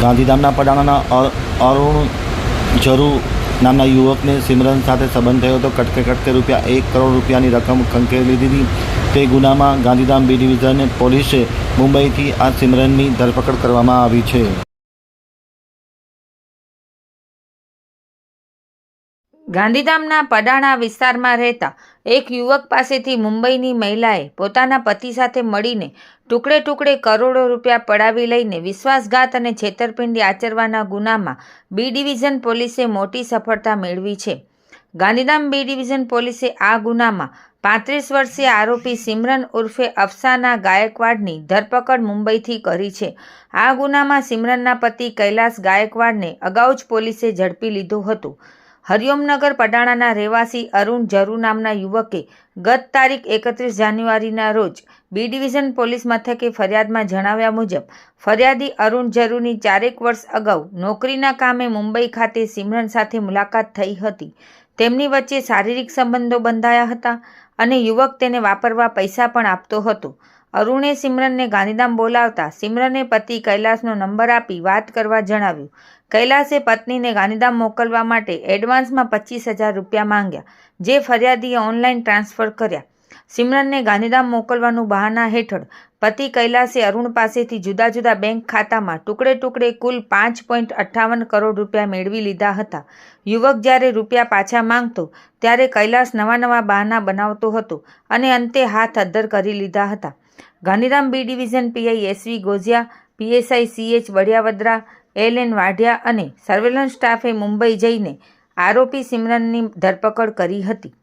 ગાંધીધામના પડાણાના અરુણ ઝરુ નામના યુવકને સિમરન સાથે સંબંધ થયો હતો. કટકે રૂપિયા 1 કરોડ રૂપિયાની રકમ ખંખેરી લીધી. તે ગુનામાં ગાંધીધામ બી ડિવિઝન પોલીસે મુંબઈથી આ સિમરનની ધરપકડ કરવામાં આવી છે. ગાંધીધામના પડાણા વિસ્તારમાં રહેતા એક યુવક પાસેથી મુંબઈની મહિલાએ પોતાના પતિ સાથે મળીને ટુકડે કરોડો રૂપિયા પડાવી લઈને વિશ્વાસઘાત અને છેતરપિંડી આચરવાના ગુનામાં બી ડિવિઝન પોલીસે મોટી સફળતા મેળવી છે. ગાંધીધામ બી ડિવિઝન પોલીસે આ ગુનામાં 35 વર્ષીય આરોપી સિમરન ઉર્ફે અફસાના ગાયકવાડની ધરપકડ મુંબઈથી કરી છે. આ ગુનામાં સિમરનના પતિ કૈલાસ ગાયકવાડને અગાઉ જ પોલીસે ઝડપી લીધો હતો. હરિઓમનગર પડાણાના રહેવાસી અરુણ ઝરુ નામના યુવકે ગત તારીખ 31 જાન્યુઆરીના રોજ બી ડિવિઝન પોલીસ મથકે ફરિયાદમાં જણાવ્યા મુજબ ફરિયાદી અરુણ ઝરુની 4 વર્ષ અગાઉ નોકરીના કામે મુંબઈ ખાતે સિમરન સાથે મુલાકાત થઈ હતી. તેમની વચ્ચે શારીરિક સંબંધો બંધાયા હતા અને યુવક તેને વાપરવા પૈસા પણ આપતો હતો. અરુણે સિમરનને ગાંધીધામ બોલાવતા સિમરને પતિ કૈલાસનો નંબર આપી વાત કરવા જણાવ્યું. કૈલાસે પત્નીને ગાંધીધામ મોકલવા માટે એડવાન્સમાં 25,000 રૂપિયા માંગ્યા, જે ફરિયાદીએ ઓનલાઈન ટ્રાન્સફર કર્યા. સિમરનને ગાંધીધામ મોકલવાનું બહાના હેઠળ પતિ કૈલાસે અરુણ પાસેથી જુદા જુદા બેંક ખાતામાં ટુકડે કુલ 5.58 કરોડ રૂપિયા મેળવી લીધા હતા. યુવક જ્યારે રૂપિયા પાછા માંગતો ત્યારે કૈલાસ નવા બહાના બનાવતો હતો અને અંતે હાથ અદ્ધર કરી લીધા હતા. Gandhidham B division PI SV Gojiya, PSI CH Vadiyavadara, LN Vadhiya અને સર્વેલન્સ સ્ટાફે મુંબઈ જઈને આરોપી સિમરનની ધરપકડ કરી હતી.